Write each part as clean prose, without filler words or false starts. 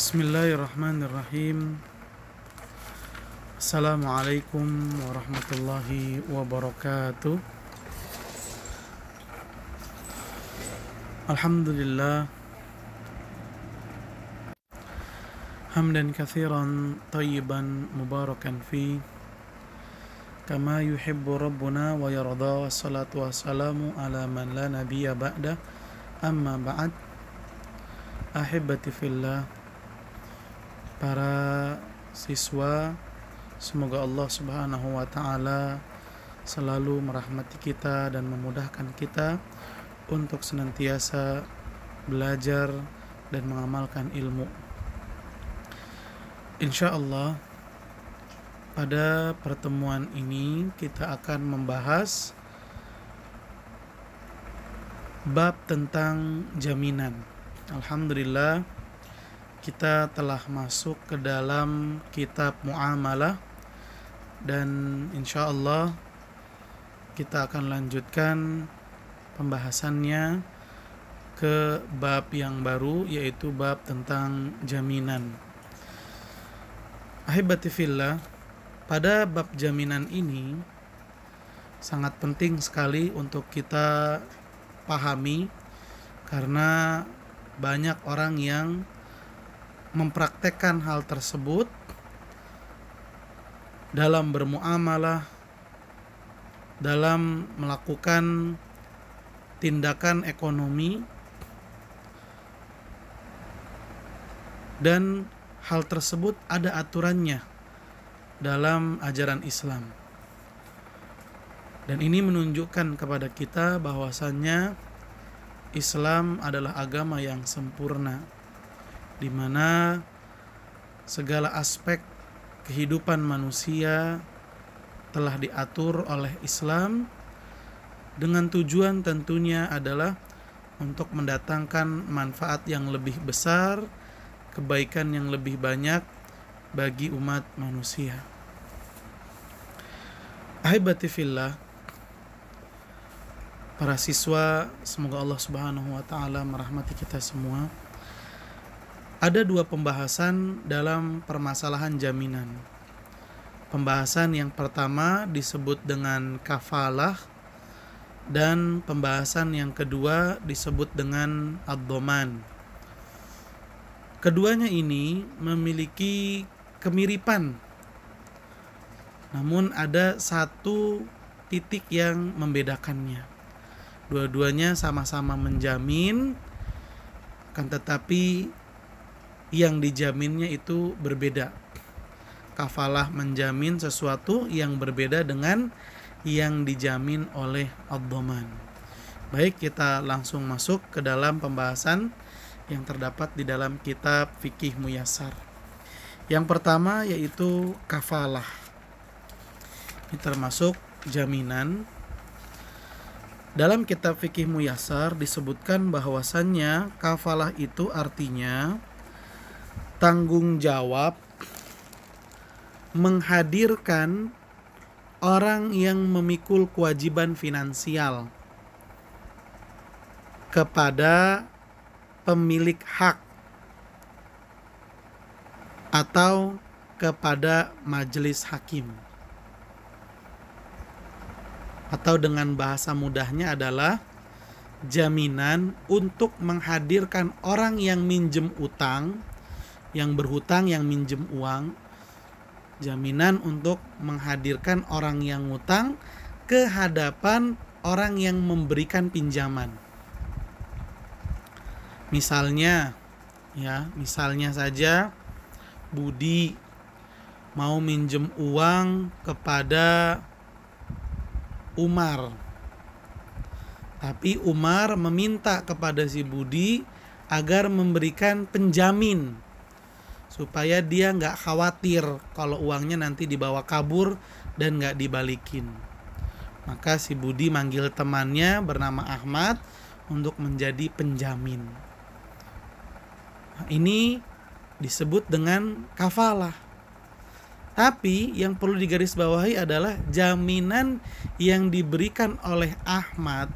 Bismillahirrahmanirrahim. Assalamualaikum warahmatullahi wabarakatuh. Alhamdulillah hamdan katsiran tayyiban mubarakan fi kama yuhibbu rabbuna wa yarda, wassalatu wassalamu ala man la nabiyya ba'da, amma ba'd. Ahibati fillah, para siswa, semoga Allah Subhanahu wa ta'ala selalu merahmati kita dan memudahkan kita untuk senantiasa belajar dan mengamalkan ilmu. Insya Allah, pada pertemuan ini kita akan membahas bab tentang jaminan. Alhamdulillah, kita telah masuk ke dalam kitab Muamalah, dan insya Allah kita akan lanjutkan pembahasannya ke bab yang baru, yaitu bab tentang jaminan. Ahibati fillah, pada bab jaminan ini sangat penting sekali untuk kita pahami, karena banyak orang yang mempraktekkan hal tersebut dalam bermuamalah, dalam melakukan tindakan ekonomi, dan hal tersebut ada aturannya dalam ajaran Islam. Dan ini menunjukkan kepada kita bahwasannya Islam adalah agama yang sempurna, di mana segala aspek kehidupan manusia telah diatur oleh Islam, dengan tujuan tentunya adalah untuk mendatangkan manfaat yang lebih besar, kebaikan yang lebih banyak bagi umat manusia. Ahibati fillah, para siswa, semoga Allah Subhanahu wa ta'ala merahmati kita semua. Ada dua pembahasan dalam permasalahan jaminan. Pembahasan yang pertama disebut dengan kafalah, dan pembahasan yang kedua disebut dengan ad-dhaman. Keduanya ini memiliki kemiripan, namun ada satu titik yang membedakannya. Dua-duanya sama-sama menjamin, akan tetapi yang dijaminnya itu berbeda. Kafalah menjamin sesuatu yang berbeda dengan yang dijamin oleh ad-dhaman. Baik, kita langsung masuk ke dalam pembahasan yang terdapat di dalam kitab Fikih Muyassar. Yang pertama yaitu kafalah. Ini termasuk jaminan. Dalam kitab Fikih Muyassar disebutkan bahwasannya kafalah itu artinya tanggung jawab menghadirkan orang yang memikul kewajiban finansial kepada pemilik hak atau kepada majelis hakim. Atau dengan bahasa mudahnya adalah jaminan untuk menghadirkan orang yang minjem utang, yang berhutang, yang minjem uang. Jaminan untuk menghadirkan orang yang ngutang ke hadapan orang yang memberikan pinjaman. Misalnya saja Budi mau minjem uang kepada Umar, tapi Umar meminta kepada si Budi agar memberikan penjamin supaya dia gak khawatir kalau uangnya nanti dibawa kabur dan gak dibalikin. Maka si Budi manggil temannya bernama Ahmad untuk menjadi penjamin. Nah, ini disebut dengan kafalah. Tapi yang perlu digarisbawahi adalah jaminan yang diberikan oleh Ahmad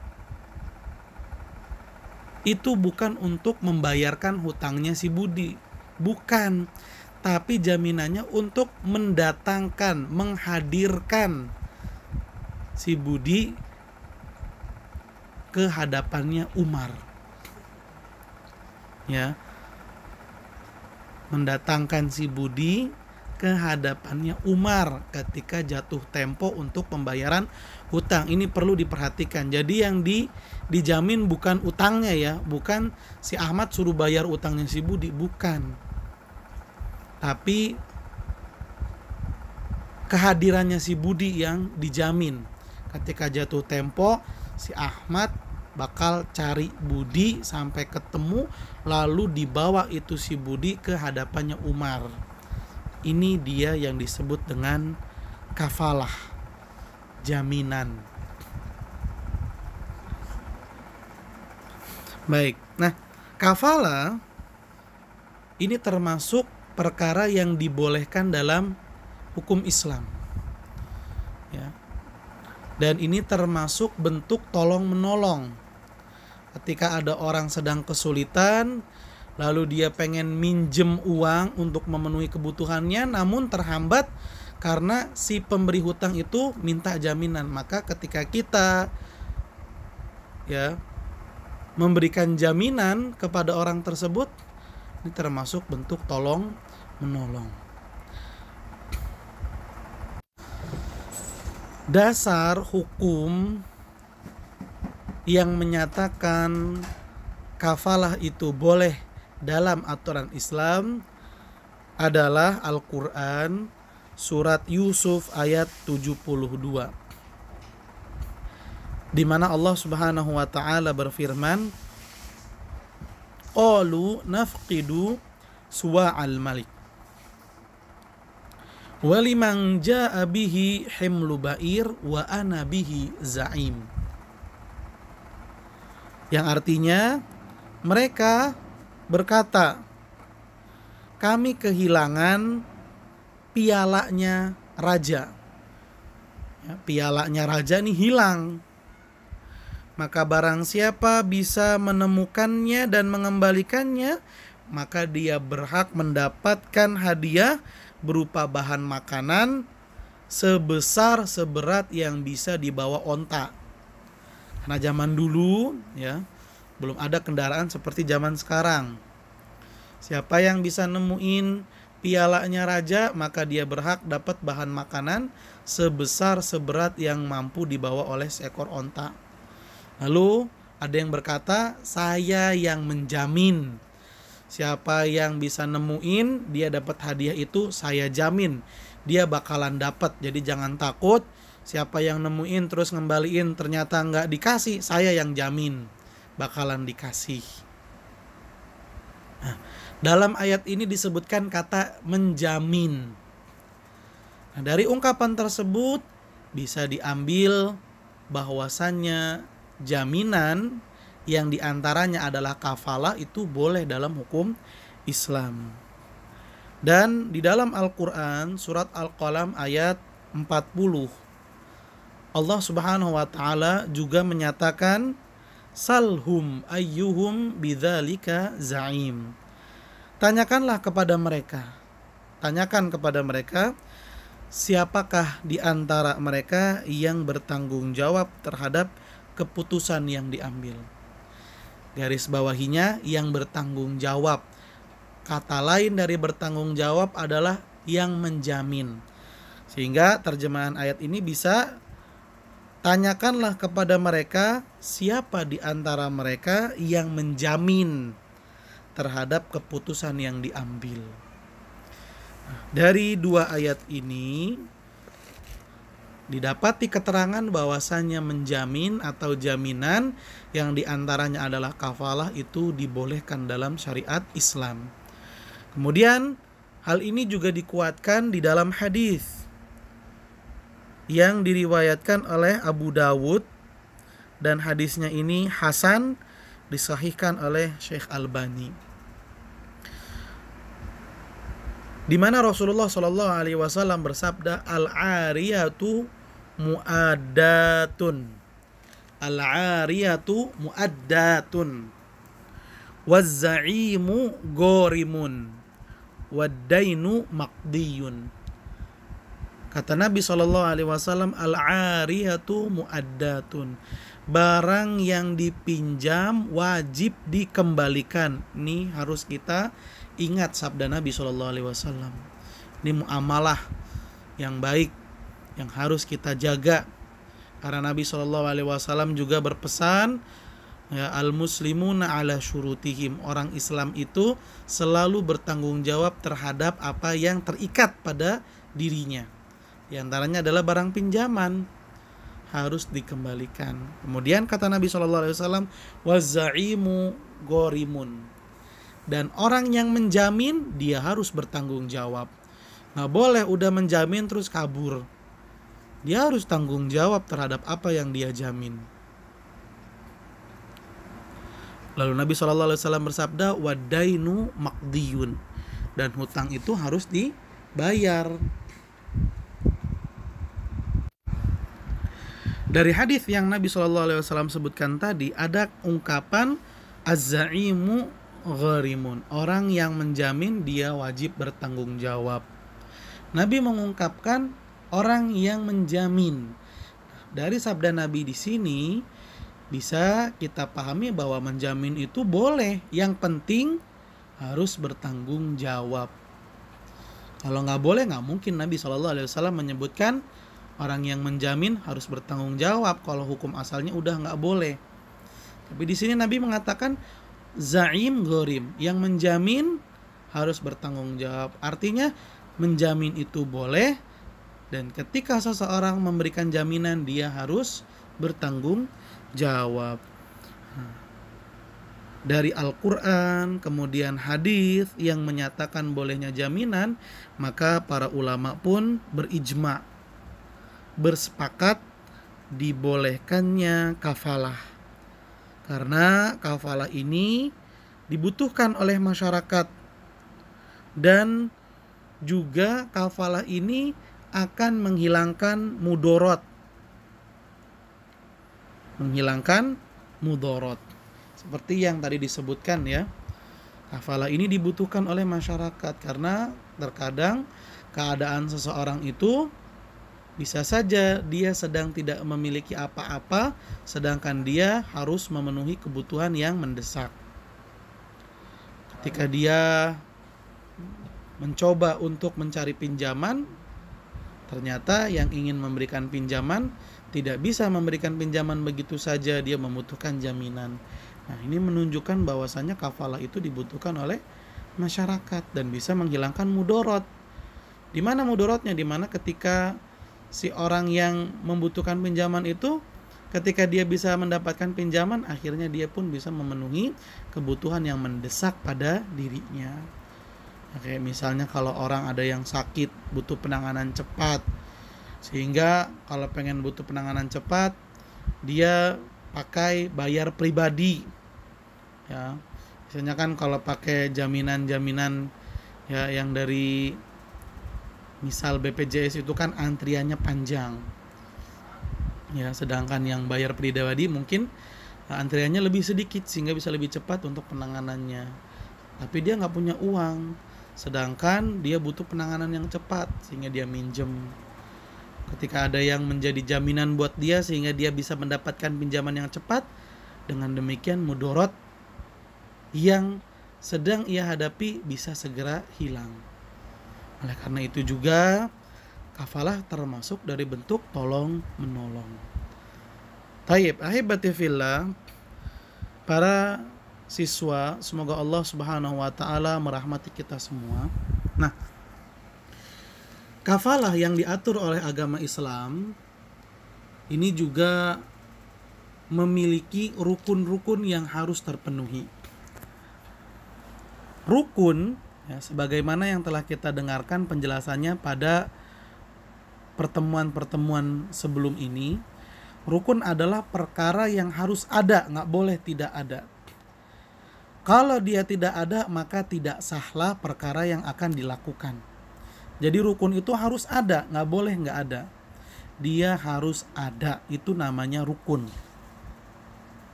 itu bukan untuk membayarkan hutangnya si Budi, Bukan. Tapi jaminannya untuk mendatangkan, menghadirkan si Budi ke hadapannya Umar. Ya. Mendatangkan si Budi ke hadapannya Umar ketika jatuh tempo untuk pembayaran hutang. Ini perlu diperhatikan. Jadi yang dijamin bukan utangnya ya, bukan si Ahmad suruh bayar utangnya si Budi, bukan. Tapi kehadirannya si Budi yang dijamin. Ketika jatuh tempo, si Ahmad bakal cari Budi sampai ketemu, lalu dibawa itu si Budi ke hadapannya Umar. Ini dia yang disebut dengan kafalah, jaminan. Baik, nah kafalah ini termasuk perkara yang dibolehkan dalam hukum Islam. Ya. Dan ini termasuk bentuk tolong-menolong. Ketika ada orang sedang kesulitan, lalu dia pengen minjem uang untuk memenuhi kebutuhannya, namun terhambat karena si pemberi hutang itu minta jaminan. Maka ketika kita ya memberikan jaminan kepada orang tersebut, ini termasuk bentuk tolong-menolong. Dasar hukum yang menyatakan kafalah itu boleh dalam aturan Islam adalah Al-Quran surat Yusuf ayat 72, di mana Allah Subhanahu wa taala berfirman, qalu nafqidu suwa'al malik waliman ja'a bihi himlu ba'ir wa ana bihi za'im. Yang artinya mereka berkata, kami kehilangan pialanya raja. Ya, pialanya raja ini hilang. Maka barang siapa bisa menemukannya dan mengembalikannya, maka dia berhak mendapatkan hadiah berupa bahan makanan sebesar seberat yang bisa dibawa onta. Karena zaman dulu ya belum ada kendaraan seperti zaman sekarang. Siapa yang bisa nemuin pialanya raja, maka dia berhak dapat bahan makanan sebesar seberat yang mampu dibawa oleh seekor onta. Lalu ada yang berkata, saya yang menjamin. Siapa yang bisa nemuin, dia dapat hadiah itu, saya jamin dia bakalan dapat. Jadi jangan takut. Siapa yang nemuin terus ngembaliin ternyata nggak dikasih, saya yang jamin bakalan dikasih. Nah, dalam ayat ini disebutkan kata menjamin. Nah, dari ungkapan tersebut bisa diambil bahwasannya jaminan yang diantaranya adalah kafalah itu boleh dalam hukum Islam. Dan di dalam Al-Quran surat Al-Qalam ayat 40, Allah Subhanahu wa taala juga menyatakan, salhum ayyuhum bidzalika za'im. Tanyakan kepada mereka, siapakah di antara mereka yang bertanggung jawab terhadap keputusan yang diambil. Garis bawahinya yang bertanggung jawab. Kata lain dari bertanggung jawab adalah yang menjamin. Sehingga terjemahan ayat ini bisa, tanyakanlah kepada mereka siapa di antara mereka yang menjamin terhadap keputusan yang diambil. Dari dua ayat ini didapati keterangan bahwasannya menjamin atau jaminan yang diantaranya adalah kafalah itu dibolehkan dalam syariat Islam. Kemudian hal ini juga dikuatkan di dalam hadis yang diriwayatkan oleh Abu Dawud, dan hadisnya ini hasan, disahihkan oleh Syekh Albani, di mana Rasulullah Shallallahu Alaihi Wasallam bersabda, al-ariyatu muaddatun, al-ariyatu muaddatun, waz-za'imu ghorimun, wad-dainu maqdiyun. Kata Nabi SAW, al-ariyatu muaddatun. Barang yang dipinjam wajib dikembalikan. Ini harus kita ingat sabda Nabi SAW. Ini muamalah yang baik yang harus kita jaga. Karena Nabi SAW juga berpesan, ya, al-muslimuna ala syurutihim. Orang Islam itu selalu bertanggung jawab terhadap apa yang terikat pada dirinya. Di antaranya adalah barang pinjaman harus dikembalikan. Kemudian kata Nabi SAW, wazaimu gorimun. Dan orang yang menjamin dia harus bertanggung jawab. Nggak boleh udah menjamin terus kabur. Dia harus tanggung jawab terhadap apa yang dia jamin. Lalu Nabi SAW bersabda, wadainu maqdiyun. Dan hutang itu harus dibayar. Dari hadis yang Nabi SAW sebutkan tadi, ada ungkapan az-zaimu gharimun. Orang yang menjamin dia wajib bertanggung jawab. Nabi mengungkapkan orang yang menjamin. Dari sabda Nabi di sini bisa kita pahami bahwa menjamin itu boleh. Yang penting harus bertanggung jawab. Kalau nggak boleh, nggak mungkin Nabi SAW menyebutkan orang yang menjamin harus bertanggung jawab. Kalau hukum asalnya udah nggak boleh. Tapi di sini Nabi mengatakan zaim gharim, yang menjamin harus bertanggung jawab. Artinya menjamin itu boleh, dan ketika seseorang memberikan jaminan dia harus bertanggung jawab. Dari Al-Quran, kemudian hadis yang menyatakan bolehnya jaminan, maka para ulama pun berijma, bersepakat dibolehkannya kafalah. Karena kafalah ini dibutuhkan oleh masyarakat, dan juga kafalah ini akan menghilangkan mudorot. Menghilangkan mudorot. Seperti yang tadi disebutkan, ya. Kafalah ini dibutuhkan oleh masyarakat karena terkadang keadaan seseorang itu bisa saja dia sedang tidak memiliki apa-apa, sedangkan dia harus memenuhi kebutuhan yang mendesak. Ketika dia mencoba untuk mencari pinjaman, ternyata yang ingin memberikan pinjaman tidak bisa memberikan pinjaman begitu saja, dia membutuhkan jaminan. Nah, ini menunjukkan bahwasanya kafalah itu dibutuhkan oleh masyarakat dan bisa menghilangkan mudorot. Di mana mudorotnya? Di mana ketika si orang yang membutuhkan pinjaman itu, ketika dia bisa mendapatkan pinjaman, akhirnya dia pun bisa memenuhi kebutuhan yang mendesak pada dirinya. Oke, misalnya kalau orang ada yang sakit, butuh penanganan cepat, sehingga kalau pengen butuh penanganan cepat, dia pakai bayar pribadi. Ya, misalnya kan kalau pakai jaminan-jaminan ya yang dari misal BPJS itu kan antriannya panjang. Ya, sedangkan yang bayar pribadi mungkin antriannya lebih sedikit sehingga bisa lebih cepat untuk penanganannya. Tapi dia nggak punya uang, sedangkan dia butuh penanganan yang cepat sehingga dia minjem. Ketika ada yang menjadi jaminan buat dia sehingga dia bisa mendapatkan pinjaman yang cepat, dengan demikian mudorot yang sedang ia hadapi bisa segera hilang. Oleh karena itu juga kafalah termasuk dari bentuk tolong menolong. Taib, ahibati fillah, para siswa, semoga Allah Subhanahu wa taala merahmati kita semua. Nah, kafalah yang diatur oleh agama Islam ini juga memiliki rukun-rukun yang harus terpenuhi. Rukun, ya, sebagaimana yang telah kita dengarkan penjelasannya pada pertemuan-pertemuan sebelum ini, rukun adalah perkara yang harus ada, nggak boleh tidak ada. Kalau dia tidak ada, maka tidak sahlah perkara yang akan dilakukan. Jadi rukun itu harus ada, nggak boleh nggak ada. Dia harus ada, itu namanya rukun.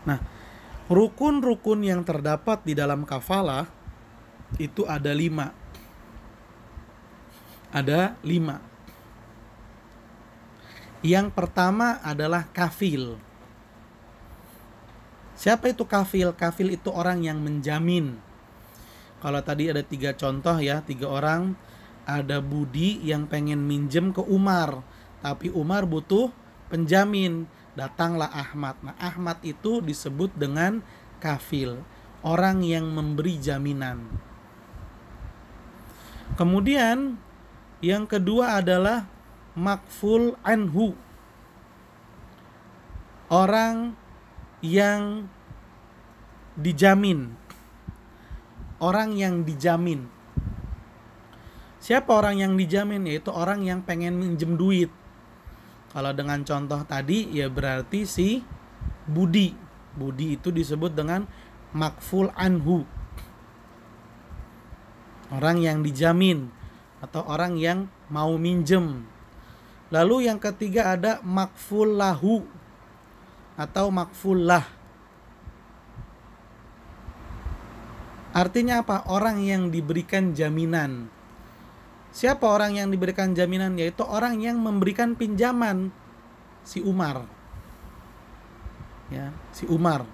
Nah, Rukun-rukun yang terdapat di dalam kafalah itu ada 5. Ada 5. Yang pertama adalah kafil. Siapa itu kafil? Kafil itu orang yang menjamin. Kalau tadi ada 3 contoh ya, 3 orang. Ada Budi yang pengen minjem ke Umar, tapi Umar butuh penjamin. Datanglah Ahmad. Nah, Ahmad itu disebut dengan kafil, orang yang memberi jaminan. Kemudian yang kedua adalah makful anhu, orang yang dijamin. Orang yang dijamin. Siapa orang yang dijamin? Yaitu orang yang pengen minjem duit. Kalau dengan contoh tadi ya berarti si Budi. Budi itu disebut dengan makful anhu, orang yang dijamin atau orang yang mau minjem. Lalu yang ketiga ada makful lahu atau makful lah. Artinya apa? Orang yang diberikan jaminan. Siapa orang yang diberikan jaminan? Yaitu orang yang memberikan pinjaman, si Umar. Ya, si Umar.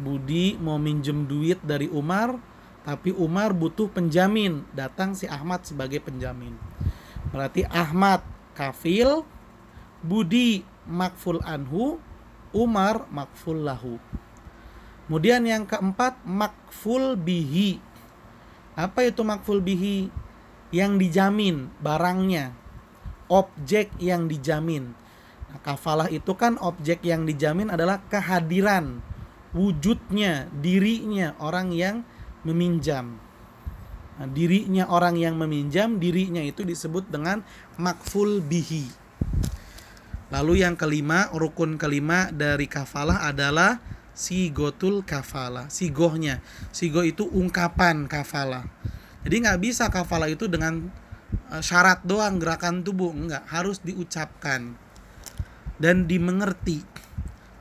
Budi mau minjem duit dari Umar, tapi Umar butuh penjamin. Datang si Ahmad sebagai penjamin. Berarti Ahmad kafil, Budi makful anhu, Umar makful lahu. Kemudian yang keempat makful bihi. Apa itu makful bihi? Yang dijamin barangnya, objek yang dijamin. Nah, kafalah itu kan objek yang dijamin adalah kehadiran, wujudnya, dirinya orang yang meminjam. Nah, dirinya orang yang meminjam, dirinya itu disebut dengan makful bihi. Lalu yang kelima, rukun kelima dari kafalah adalah sigotul kafalah. Sigohnya, sigoh itu ungkapan kafalah. Jadi nggak bisa kafalah itu dengan syarat doang, gerakan tubuh. Enggak, harus diucapkan dan dimengerti.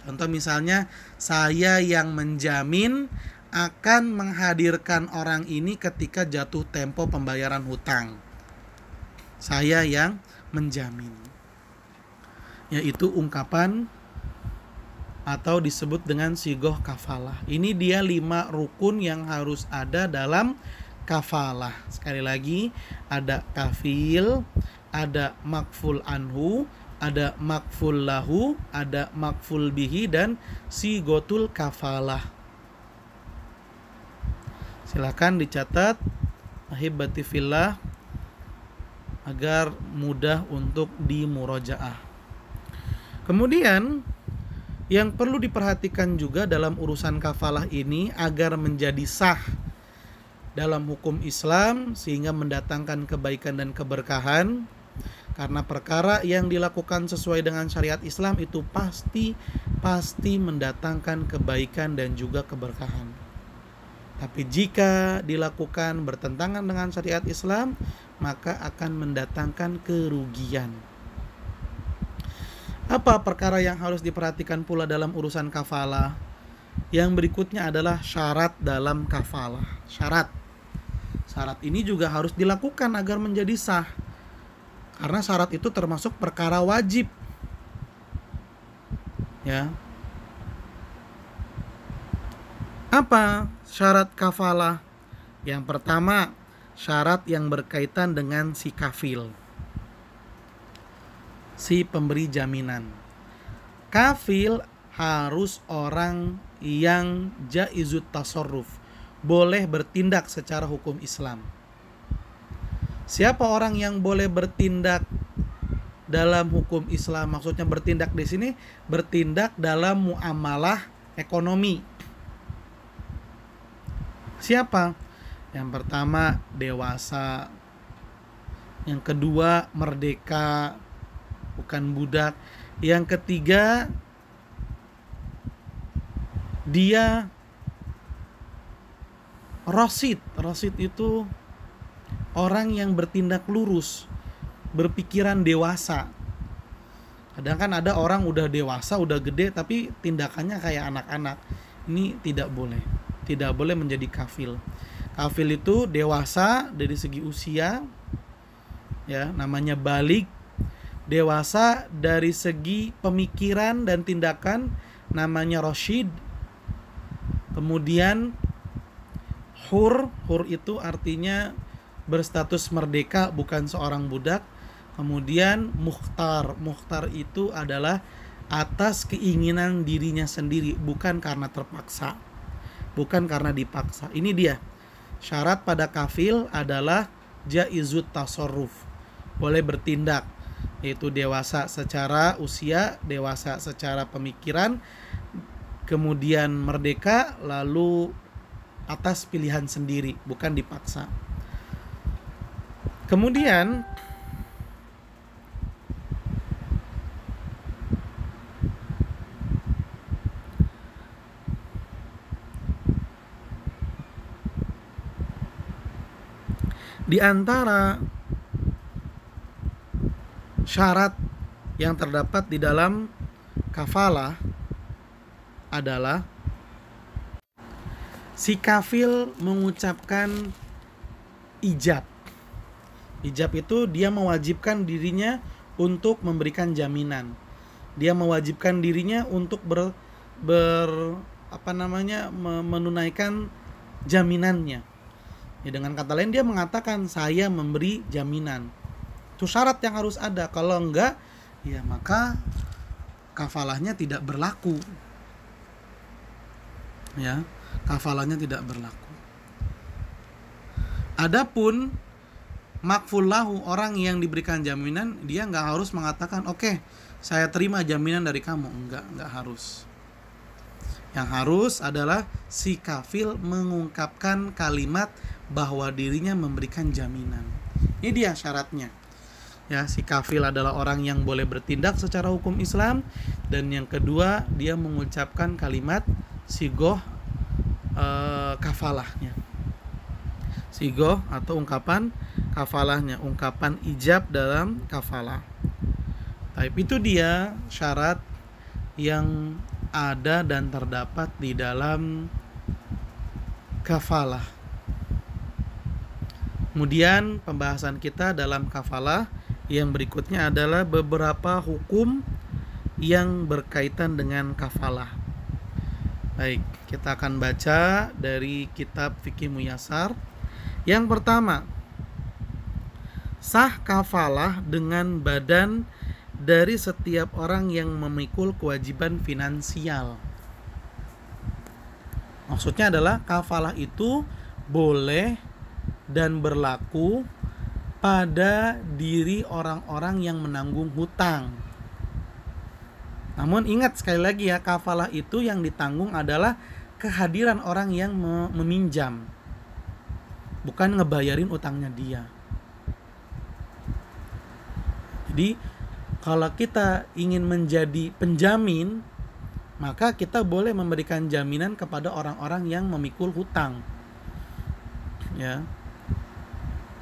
Contoh misalnya, saya yang menjamin akan menghadirkan orang ini ketika jatuh tempo pembayaran hutang. Saya yang menjamin. Yaitu ungkapan atau disebut dengan sigoh kafalah. Ini dia 5 rukun yang harus ada dalam kafalah. Sekali lagi, ada kafil, ada makful anhu, ada makful lahu, ada makful bihi, dan sigotul kafalah. Silakan dicatat ahibati fillah agar mudah untuk dimurojaah. Kemudian yang perlu diperhatikan juga dalam urusan kafalah ini agar menjadi sah dalam hukum Islam sehingga mendatangkan kebaikan dan keberkahan, karena perkara yang dilakukan sesuai dengan syariat Islam itu pasti mendatangkan kebaikan dan juga keberkahan. Tapi jika dilakukan bertentangan dengan syariat Islam, maka akan mendatangkan kerugian. Apa perkara yang harus diperhatikan pula dalam urusan kafalah? Yang berikutnya adalah syarat dalam kafalah. Syarat ini juga harus dilakukan agar menjadi sah. Karena syarat itu termasuk perkara wajib. Ya. Apa syarat kafalah? Yang pertama, syarat yang berkaitan dengan si kafil, si pemberi jaminan. Kafil harus orang yang jaizut tasarruf, boleh bertindak secara hukum Islam. Siapa orang yang boleh bertindak dalam hukum Islam? Maksudnya bertindak di sini, bertindak dalam muamalah ekonomi. Siapa? Yang pertama dewasa, yang kedua merdeka, bukan budak, yang ketiga dia rasyid. Rasyid itu orang yang bertindak lurus, berpikiran dewasa. Kadang kan ada orang udah dewasa, udah gede tapi tindakannya kayak anak-anak. Ini tidak boleh. Tidak boleh menjadi kafil. Kafil itu dewasa dari segi usia, ya, namanya balik. Dewasa dari segi pemikiran dan tindakan, namanya rasyid. Kemudian hur itu artinya berstatus merdeka, bukan seorang budak. Kemudian mukhtar itu adalah atas keinginan dirinya sendiri, bukan karena terpaksa, bukan karena dipaksa. Ini dia syarat pada kafil adalah jaizut tasarruf, boleh bertindak, yaitu dewasa secara usia, dewasa secara pemikiran, kemudian merdeka, lalu atas pilihan sendiri, bukan dipaksa. Kemudian di antara syarat yang terdapat di dalam kafalah adalah si kafil mengucapkan ijab. Ijab itu dia mewajibkan dirinya untuk memberikan jaminan. Dia mewajibkan dirinya untuk menunaikan jaminannya. Ya, dengan kata lain dia mengatakan saya memberi jaminan. Itu syarat yang harus ada. Kalau enggak, ya maka kafalahnya tidak berlaku. Ya, kafalahnya tidak berlaku. Adapun makfullahu, orang yang diberikan jaminan, dia nggak harus mengatakan oke, saya terima jaminan dari kamu. Nggak harus. Yang harus adalah si kafil mengungkapkan kalimat bahwa dirinya memberikan jaminan. Ini dia syaratnya. Ya, si kafil adalah orang yang boleh bertindak secara hukum Islam, dan yang kedua dia mengucapkan kalimat sigoh kafalahnya. Sigoh atau ungkapan kafalahnya, ungkapan ijab dalam kafalah. Tapi itu dia syarat yang ada dan terdapat di dalam kafalah. Kemudian pembahasan kita dalam kafalah yang berikutnya adalah beberapa hukum yang berkaitan dengan kafalah. Baik, kita akan baca dari kitab Fikih Muyassar. Yang pertama, sah kafalah dengan badan dari setiap orang yang memikul kewajiban finansial. Maksudnya adalah kafalah itu boleh dan berlaku pada diri orang-orang yang menanggung hutang. Namun ingat sekali lagi ya, kafalah itu yang ditanggung adalah kehadiran orang yang meminjam, bukan ngebayarin utangnya dia. Jadi kalau kita ingin menjadi penjamin, maka kita boleh memberikan jaminan kepada orang-orang yang memikul hutang. Ya.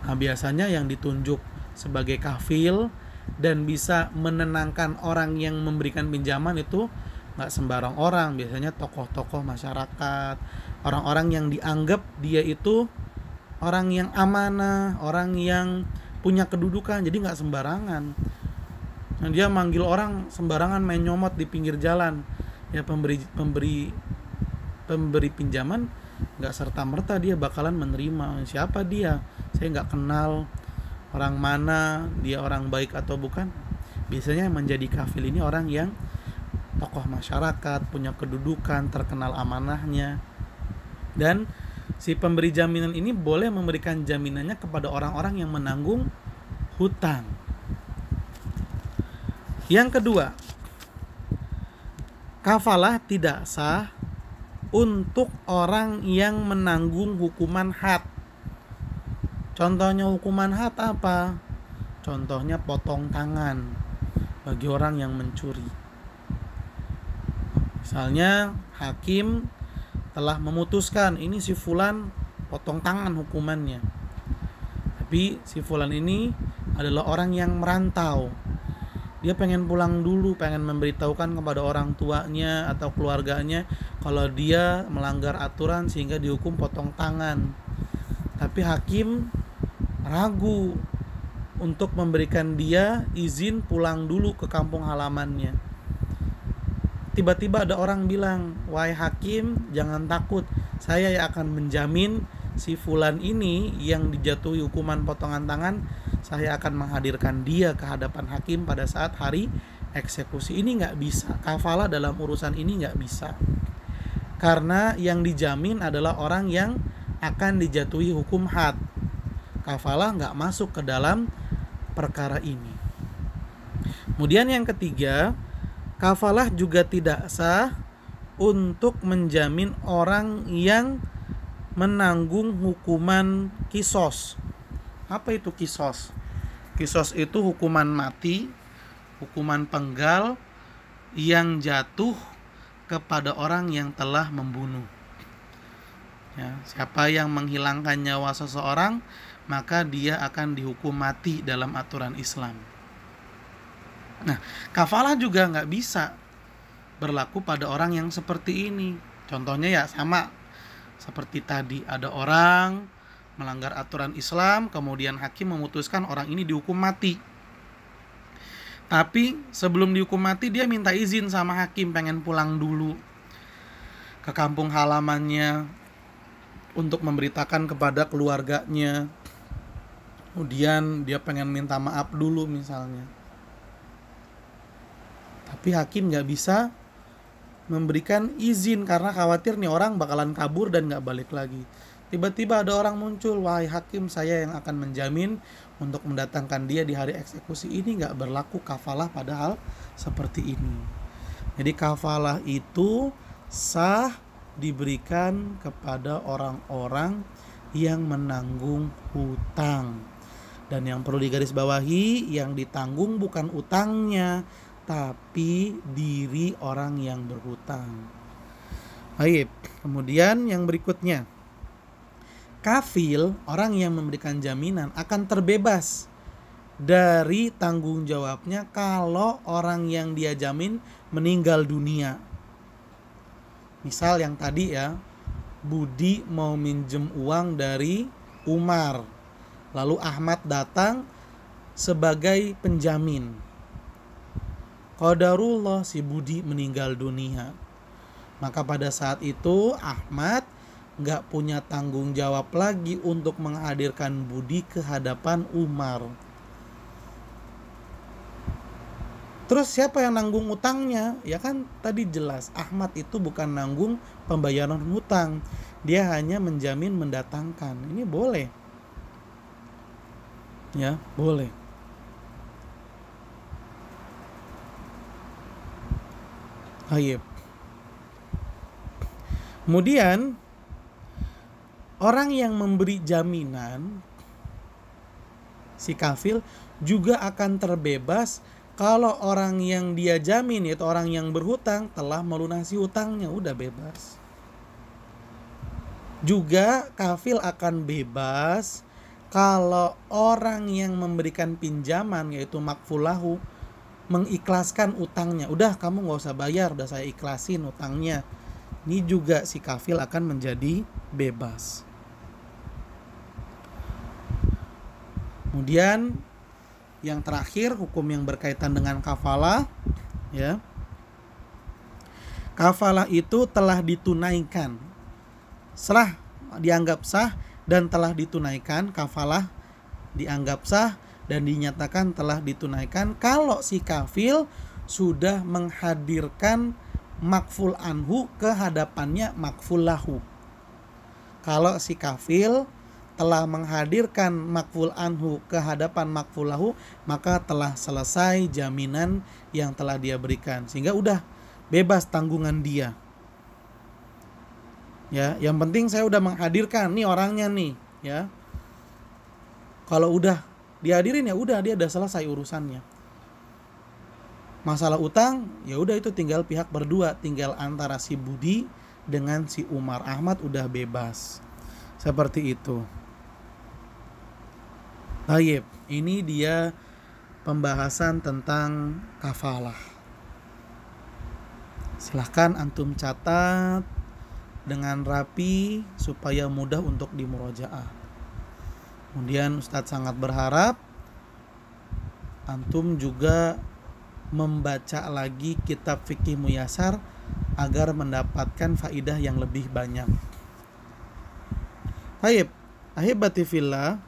Nah, biasanya yang ditunjuk sebagai kafil dan bisa menenangkan orang yang memberikan pinjaman itu nggak sembarang orang. Biasanya tokoh-tokoh masyarakat, orang-orang yang dianggap dia itu orang yang amanah, orang yang punya kedudukan, jadi nggak sembarangan. Nah, dia manggil orang sembarangan, main nyomot di pinggir jalan. Ya, pemberi pinjaman nggak serta-merta dia bakalan menerima. Siapa dia? Saya nggak kenal orang mana, dia orang baik atau bukan. Biasanya yang menjadi kafil ini orang yang tokoh masyarakat, punya kedudukan, terkenal amanahnya. Dan si pemberi jaminan ini boleh memberikan jaminannya kepada orang-orang yang menanggung hutang. Yang kedua, kafalah tidak sah untuk orang yang menanggung hukuman had. Contohnya hukuman had apa? Contohnya potong tangan bagi orang yang mencuri. Misalnya hakim telah memutuskan ini si fulan potong tangan hukumannya. Tapi si fulan ini adalah orang yang merantau. Dia pengen pulang dulu, pengen memberitahukan kepada orang tuanya atau keluarganya kalau dia melanggar aturan sehingga dihukum potong tangan. Tapi hakim ragu untuk memberikan dia izin pulang dulu ke kampung halamannya. Tiba-tiba ada orang bilang, "Wahai hakim, jangan takut. Saya yang akan menjamin si fulan ini yang dijatuhi hukuman potongan tangan, saya akan menghadirkan dia ke hadapan hakim pada saat hari eksekusi." Ini nggak bisa. Kafalah dalam urusan ini nggak bisa. Karena yang dijamin adalah orang yang akan dijatuhi hukum had. Kafalah nggak masuk ke dalam perkara ini. Kemudian yang ketiga, kafalah juga tidak sah untuk menjamin orang yang menanggung hukuman kisos. Apa itu kisos? Kisos itu hukuman mati, hukuman penggal yang jatuh kepada orang yang telah membunuh. Ya, siapa yang menghilangkan nyawa seseorang, maka dia akan dihukum mati dalam aturan Islam. Nah, kafalah juga nggak bisa berlaku pada orang yang seperti ini. Contohnya ya sama seperti tadi, ada orang melanggar aturan Islam, kemudian hakim memutuskan orang ini dihukum mati. Tapi sebelum dihukum mati dia minta izin sama hakim, pengen pulang dulu ke kampung halamannya untuk memberitakan kepada keluarganya. Kemudian dia pengen minta maaf dulu misalnya. Tapi hakim gak bisa memberikan izin karena khawatir nih orang bakalan kabur dan gak balik lagi. Tiba-tiba ada orang muncul, "Wahai hakim, saya yang akan menjamin untuk mendatangkan dia di hari eksekusi." Ini gak berlaku kafalah padahal seperti ini. Jadi kafalah itu sah diberikan kepada orang-orang yang menanggung hutang. Dan yang perlu digarisbawahi, yang ditanggung bukan utangnya, tapi diri orang yang berhutang. Baik, kemudian yang berikutnya, kafil, orang yang memberikan jaminan, akan terbebas dari tanggung jawabnya kalau orang yang dia jamin meninggal dunia. Misal yang tadi ya, Budi mau minjem uang dari Umar, lalu Ahmad datang sebagai penjamin. Qadarullah si Budi meninggal dunia. Maka pada saat itu Ahmad gak punya tanggung jawab lagi untuk menghadirkan Budi ke hadapan Umar. Terus siapa yang nanggung utangnya? Ya kan tadi jelas, Ahmad itu bukan nanggung pembayaran hutang. Dia hanya menjamin mendatangkan. Ini boleh. Ya, boleh. Baik. Kemudian orang yang memberi jaminan, si kafil, juga akan terbebas kalau orang yang dia jamin, yaitu orang yang berhutang, telah melunasi hutangnya. Udah bebas. Juga kafil akan bebas kalau orang yang memberikan pinjaman, yaitu makfulahu, mengikhlaskan utangnya. Udah kamu gak usah bayar, udah saya ikhlasin utangnya. Ini juga si kafil akan menjadi bebas. Kemudian yang terakhir, hukum yang berkaitan dengan kafalah, ya. Kafalah itu telah ditunaikan. Setelah dianggap sah dan telah ditunaikan, kafalah dianggap sah dan dinyatakan telah ditunaikan kalau si kafil sudah menghadirkan makful anhu ke hadapannya makful lahu. Kalau si kafil telah menghadirkan makful anhu ke hadapan makful lahu, maka telah selesai jaminan yang telah dia berikan, sehingga udah bebas tanggungan dia. Ya, yang penting saya udah menghadirkan nih orangnya nih, ya. Kalau udah dihadirin ya udah, dia udah selesai urusannya. Masalah utang ya udah itu tinggal pihak berdua, tinggal antara si Budi dengan si Umar. Ahmad udah bebas. Seperti itu. Baik, ini dia pembahasan tentang kafalah. Silahkan antum catat dengan rapi supaya mudah untuk dimurojaah. Kemudian Ustadz sangat berharap antum juga membaca lagi kitab Fikih Muyasar agar mendapatkan faidah yang lebih banyak. Baik, ahibati fillah.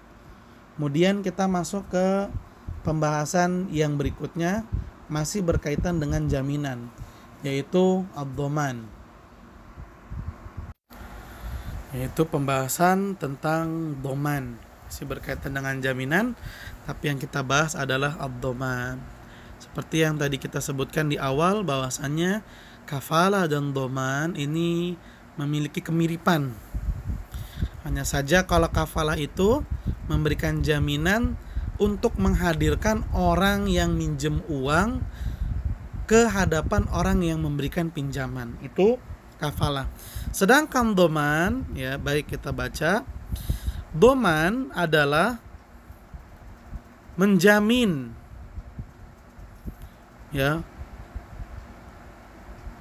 Kemudian kita masuk ke pembahasan yang berikutnya, masih berkaitan dengan jaminan, yaitu ad-dhaman. Yaitu pembahasan tentang dhaman, masih berkaitan dengan jaminan, tapi yang kita bahas adalah ad-dhaman. Seperti yang tadi kita sebutkan di awal, bahwasannya kafalah dan dhaman ini memiliki kemiripan. Hanya saja kalau kafalah itu memberikan jaminan untuk menghadirkan orang yang minjem uang ke hadapan orang yang memberikan pinjaman, itu kafalah. Sedangkan dhaman, ya baik kita baca, dhaman adalah menjamin, ya,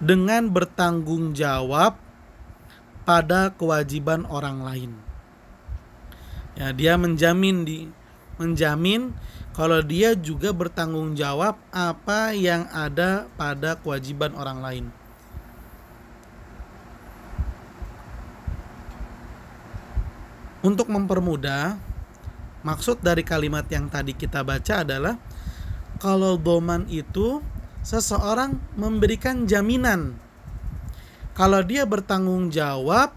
dengan bertanggung jawab pada kewajiban orang lain. Ya, dia menjamin kalau dia juga bertanggung jawab apa yang ada pada kewajiban orang lain. Untuk mempermudah, maksud dari kalimat yang tadi kita baca adalah kalau dhaman itu seseorang memberikan jaminan kalau dia bertanggung jawab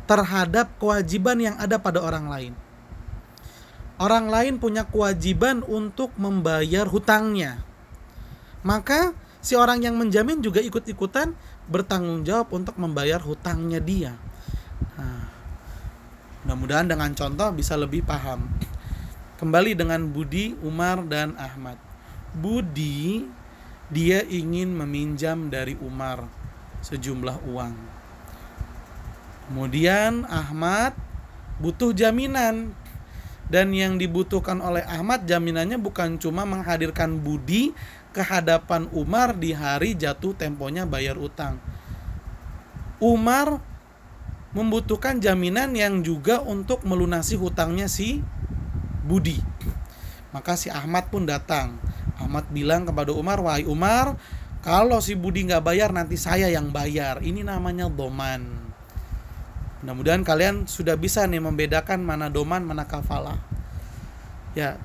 terhadap kewajiban yang ada pada orang lain. Orang lain punya kewajiban untuk membayar hutangnya, maka si orang yang menjamin juga ikut-ikutan bertanggung jawab untuk membayar hutangnya dia. Nah, mudah-mudahan dengan contoh bisa lebih paham. Kembali dengan Budi, Umar, dan Ahmad. Budi, dia ingin meminjam dari Umar sejumlah uang. Kemudian Ahmad butuh jaminan. Dan yang dibutuhkan oleh Ahmad, jaminannya bukan cuma menghadirkan Budi ke hadapan Umar di hari jatuh temponya bayar utang. Umar membutuhkan jaminan yang juga untuk melunasi hutangnya si Budi. Maka si Ahmad pun datang. Ahmad bilang kepada Umar, wahai Umar, kalau si Budi gak bayar nanti saya yang bayar. Ini namanya dhaman. Mudah-mudahan kalian sudah bisa nih membedakan mana dhaman, mana kafalah. Ya,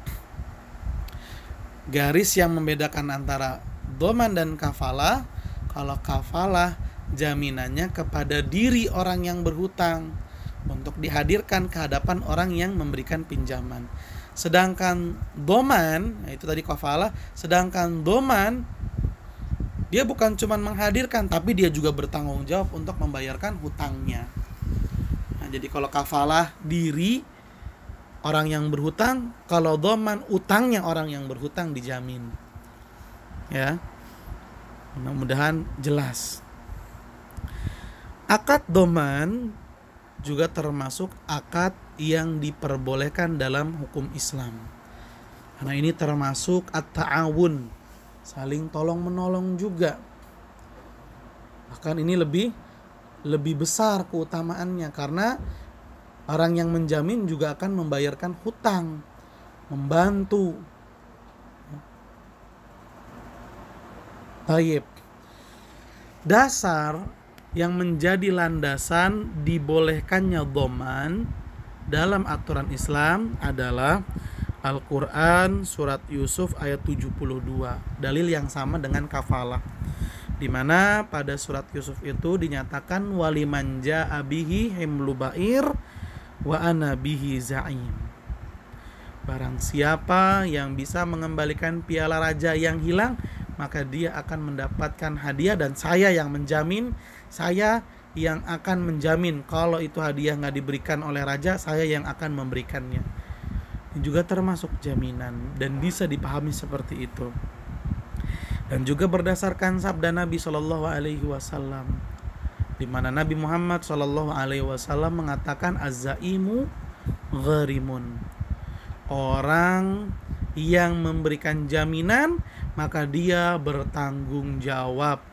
garis yang membedakan antara dhaman dan kafalah. Kalau kafalah, jaminannya kepada diri orang yang berhutang untuk dihadirkan ke hadapan orang yang memberikan pinjaman. Sedangkan dhaman, itu tadi kafalah. Sedangkan dhaman, dia bukan cuma menghadirkan, tapi dia juga bertanggung jawab untuk membayarkan hutangnya. Jadi kalau kafalah diri orang yang berhutang, kalau dhaman utangnya orang yang berhutang dijamin. Ya. Mudah-mudahan jelas. Akad dhaman juga termasuk akad yang diperbolehkan dalam hukum Islam. Karena ini termasuk at-ta'awun, saling tolong-menolong juga. Bahkan ini lebih besar keutamaannya karena orang yang menjamin juga akan membayarkan hutang, membantu. Baik. Dasar yang menjadi landasan dibolehkannya dhaman dalam aturan Islam adalah Al-Quran surat Yusuf ayat 72. Dalil yang sama dengan kafalah, di mana pada surat Yusuf itu dinyatakan waliman jaa bihi himlu ba'ir wa ana bihi za'im. Barang siapa yang bisa mengembalikan piala raja yang hilang, maka dia akan mendapatkan hadiah, dan saya yang menjamin, saya yang akan menjamin kalau itu hadiah nggak diberikan oleh raja, saya yang akan memberikannya. Ini juga termasuk jaminan dan bisa dipahami seperti itu. Dan juga berdasarkan sabda Nabi Shallallahu Alaihi Wasallam, di mana Nabi Muhammad Shallallahu Alaihi Wasallam mengatakan az-zaimu gharimun. orang yang memberikan jaminan maka dia bertanggung jawab.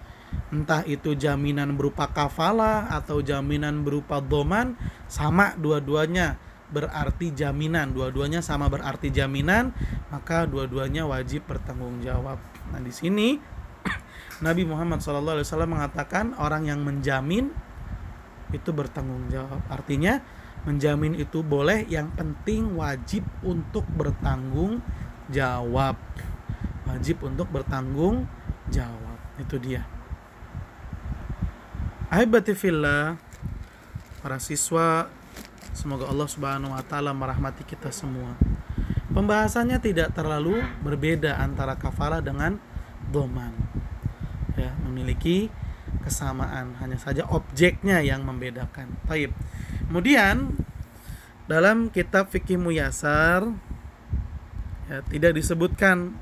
Entah itu jaminan berupa kafalah atau jaminan berupa dhaman, sama dua-duanya berarti jaminan. Dua-duanya sama berarti jaminan, maka dua-duanya wajib bertanggung jawab. Nah, di sini Nabi Muhammad SAW mengatakan orang yang menjamin itu bertanggung jawab. Artinya menjamin itu boleh, yang penting wajib untuk bertanggung jawab. Wajib untuk bertanggung jawab. Itu dia. Ahibati fillah, para siswa, semoga Allah Subhanahu wa taala merahmati kita semua. Pembahasannya tidak terlalu berbeda antara kafalah dengan dhaman. Ya, memiliki kesamaan, hanya saja objeknya yang membedakan. Baik. Kemudian dalam kitab Fikih Muyasar ya, tidak disebutkan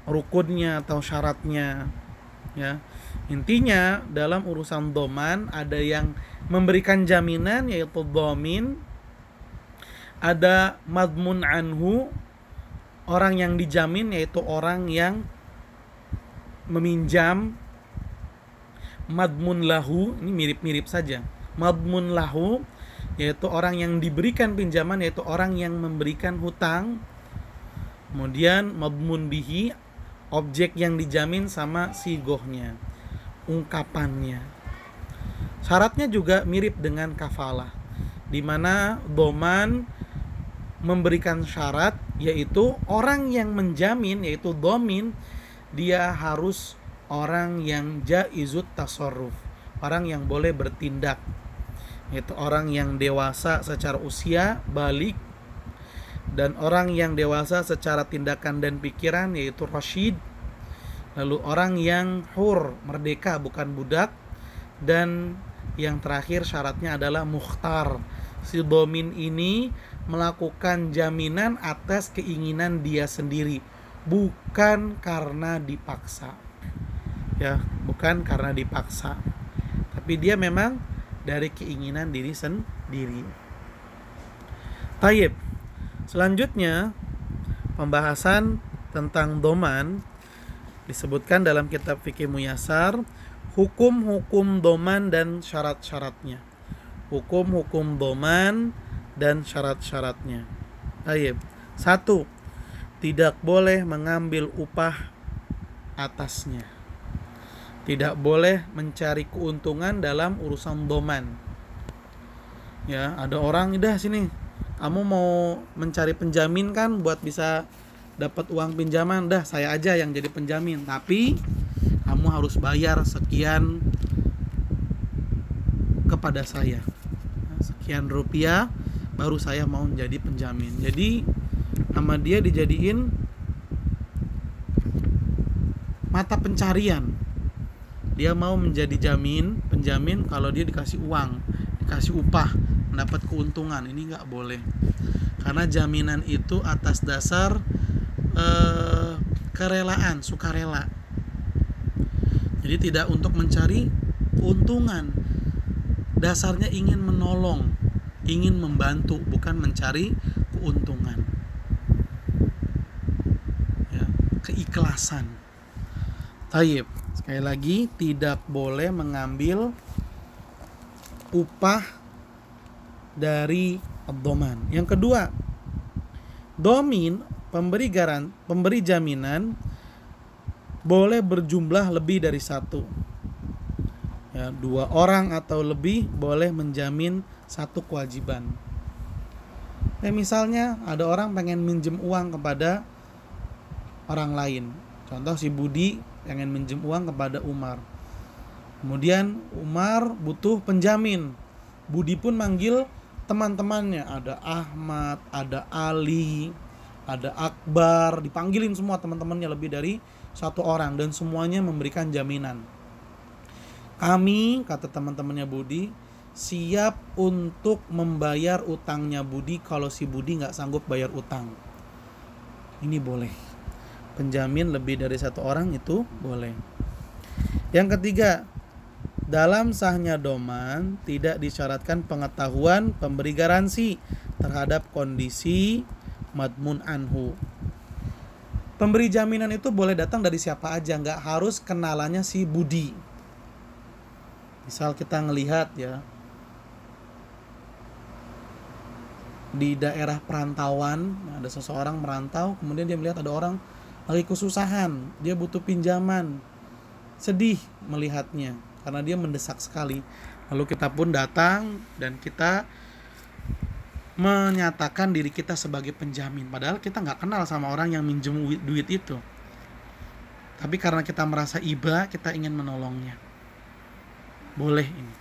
rukunnya atau syaratnya. Ya, intinya dalam urusan dhaman ada yang memberikan jaminan yaitu dhamin, ada madmun anhu, orang yang dijamin yaitu orang yang meminjam, madmun lahu, ini mirip-mirip saja. Madmun lahu yaitu orang yang diberikan pinjaman, yaitu orang yang memberikan hutang. Kemudian madmun bihi, objek yang dijamin sama sigohnya, ungkapannya. Syaratnya juga mirip dengan kafalah, di mana dhaman memberikan syarat, yaitu orang yang menjamin, yaitu dhamin, dia harus orang yang jaizut tasarruf, orang yang boleh bertindak, yaitu orang yang dewasa secara usia, balik, dan orang yang dewasa secara tindakan dan pikiran, yaitu rasyid. Lalu orang yang hur, merdeka, bukan budak. Dan yang terakhir syaratnya adalah mukhtar. Si dhamin ini melakukan jaminan atas keinginan dia sendiri, bukan karena dipaksa. Ya, bukan karena dipaksa, tapi dia memang dari keinginan diri sendiri. Tayyib. Selanjutnya pembahasan tentang dhaman disebutkan dalam kitab Fikih Muyasar, hukum-hukum dhaman dan syarat-syaratnya. Hukum-hukum dhaman dan syarat-syaratnya. Tayyib. 1. Tidak boleh mengambil upah atasnya. Tidak boleh mencari keuntungan dalam urusan dhaman. Ya, ada orang, "Udah sini, kamu mau mencari penjamin kan buat bisa dapat uang pinjaman, dah saya aja yang jadi penjamin, tapi kamu harus bayar sekian kepada saya, sekian rupiah, baru saya mau menjadi penjamin." Jadi sama dia dijadiin mata pencarian. Dia mau menjadi penjamin kalau dia dikasih uang, dikasih upah, mendapat keuntungan. Ini nggak boleh, karena jaminan itu atas dasar kerelaan, sukarela. Jadi tidak untuk mencari keuntungan, dasarnya ingin menolong, ingin membantu, bukan mencari keuntungan. Ya, keikhlasan. Tayyib. Sekali lagi, tidak boleh mengambil upah dari dhaman. Yang kedua, dhamin, pemberi jaminan, boleh berjumlah lebih dari satu. Ya, 2 orang atau lebih boleh menjamin satu kewajiban. Ya, misalnya ada orang pengen minjem uang kepada orang lain. Contoh, si Budi pengen minjem uang kepada Umar. Kemudian Umar butuh penjamin. Budi pun manggil teman-temannya, ada Ahmad, ada Ali, ada Akbar, dipanggilin semua teman-temannya, lebih dari 1 orang, dan semuanya memberikan jaminan. Kami, kata teman-temannya Budi, siap untuk membayar utangnya Budi kalau si Budi nggak sanggup bayar utang. Ini boleh. Penjamin lebih dari 1 orang itu boleh. Yang ketiga, Dalam sahnya doman tidak disyaratkan pengetahuan pemberi garansi terhadap kondisi madmun anhu. Pemberi jaminan itu boleh datang dari siapa aja, nggak harus kenalannya si Budi. Misal kita ngelihat ya, di daerah perantauan ada seseorang merantau, kemudian dia melihat ada orang lagi kesusahan, dia butuh pinjaman, sedih melihatnya karena dia mendesak sekali. Lalu kita pun datang dan kita menyatakan diri kita sebagai penjamin, padahal kita nggak kenal sama orang yang minjem duit itu, tapi karena kita merasa iba, kita ingin menolongnya. Boleh ini.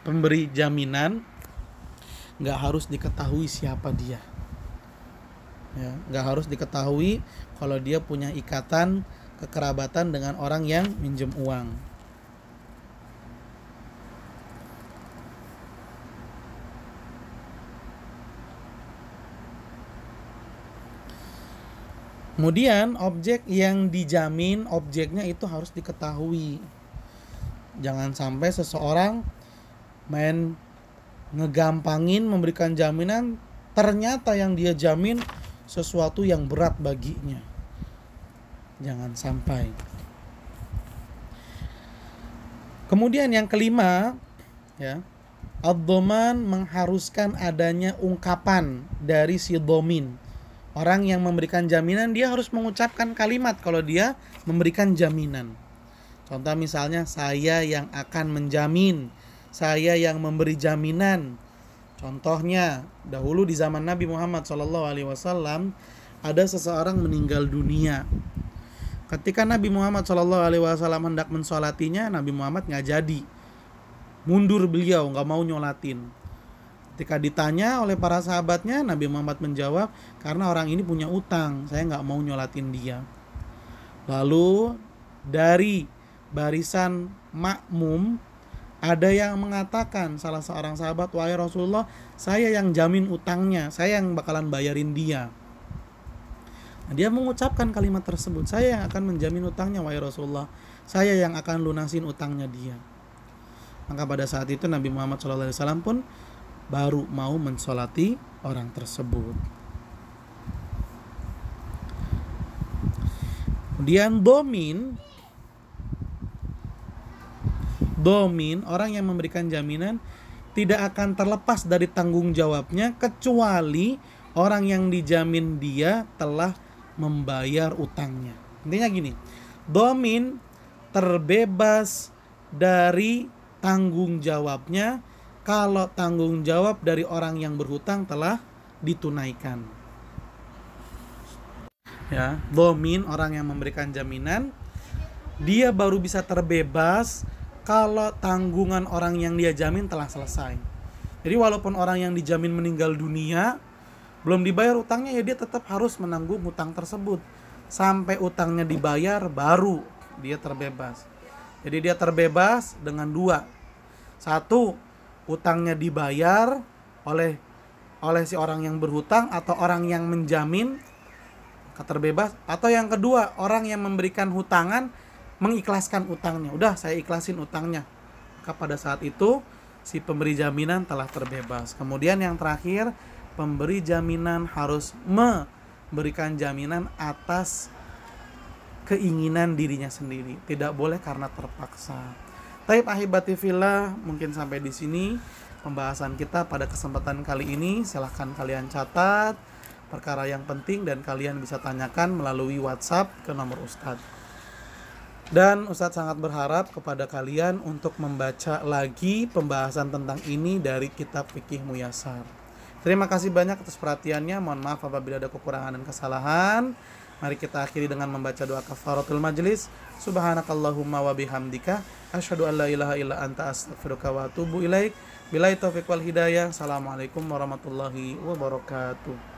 Pemberi jaminan nggak harus diketahui siapa dia, ya, nggak harus diketahui kalau dia punya ikatan kekerabatan dengan orang yang minjem uang. Kemudian objek yang dijamin, objeknya itu harus diketahui. Jangan sampai seseorang main ngegampangin memberikan jaminan, ternyata yang dia jamin sesuatu yang berat baginya. Jangan sampai. Kemudian yang kelima, ya, ad-dhaman mengharuskan adanya ungkapan dari si dhamin. Orang yang memberikan jaminan dia harus mengucapkan kalimat kalau dia memberikan jaminan. Contoh misalnya, saya yang akan menjamin, saya yang memberi jaminan. Contohnya, dahulu di zaman Nabi Muhammad SAW ada seseorang meninggal dunia. Ketika Nabi Muhammad SAW hendak mensolatinya, Nabi Muhammad nggak jadi. Mundur beliau, nggak mau nyolatin. Ketika ditanya oleh para sahabatnya, Nabi Muhammad menjawab, karena orang ini punya utang, saya nggak mau nyolatin dia. Lalu dari barisan makmum ada yang mengatakan, salah seorang sahabat, wahai Rasulullah, saya yang jamin utangnya, saya yang bakalan bayarin dia. Nah, dia mengucapkan kalimat tersebut, saya yang akan menjamin utangnya wahai Rasulullah, saya yang akan lunasin utangnya dia. Maka pada saat itu Nabi Muhammad SAW pun baru mau mensolati orang tersebut. Kemudian domin, orang yang memberikan jaminan tidak akan terlepas dari tanggung jawabnya kecuali orang yang dijamin dia telah membayar utangnya. Intinya gini, domin terbebas dari tanggung jawabnya kalau tanggung jawab dari orang yang berhutang telah ditunaikan. Ya, domin, orang yang memberikan jaminan, dia baru bisa terbebas kalau tanggungan orang yang dia jamin telah selesai. Jadi walaupun orang yang dijamin meninggal dunia, belum dibayar utangnya, ya dia tetap harus menanggung utang tersebut. Sampai utangnya dibayar baru dia terbebas. Jadi dia terbebas dengan dua. Satu, utangnya dibayar oleh si orang yang berhutang atau orang yang menjamin, terbebas. Atau yang kedua, orang yang memberikan hutangan mengikhlaskan utangnya. Udah, saya ikhlasin utangnya. Maka pada saat itu si pemberi jaminan telah terbebas. Kemudian yang terakhir, pemberi jaminan harus memberikan jaminan atas keinginan dirinya sendiri. Tidak boleh karena terpaksa. Taib ahibati fillah, mungkin sampai di sini pembahasan kita pada kesempatan kali ini. Silahkan kalian catat perkara yang penting dan kalian bisa tanyakan melalui WhatsApp ke nomor Ustadz. Dan Ustadz sangat berharap kepada kalian untuk membaca lagi pembahasan tentang ini dari kitab Fikih Muyassar. Terima kasih banyak atas perhatiannya. Mohon maaf apabila ada kekurangan dan kesalahan. Mari kita akhiri dengan membaca doa kafaratul majlis. Subhanakallahumma wa bihamdika asyhadu an la ilaha illa anta astaghfiruka wa atubu ilaik. Billahi taufiq wal hidayah. Assalamualaikum warahmatullahi wabarakatuh.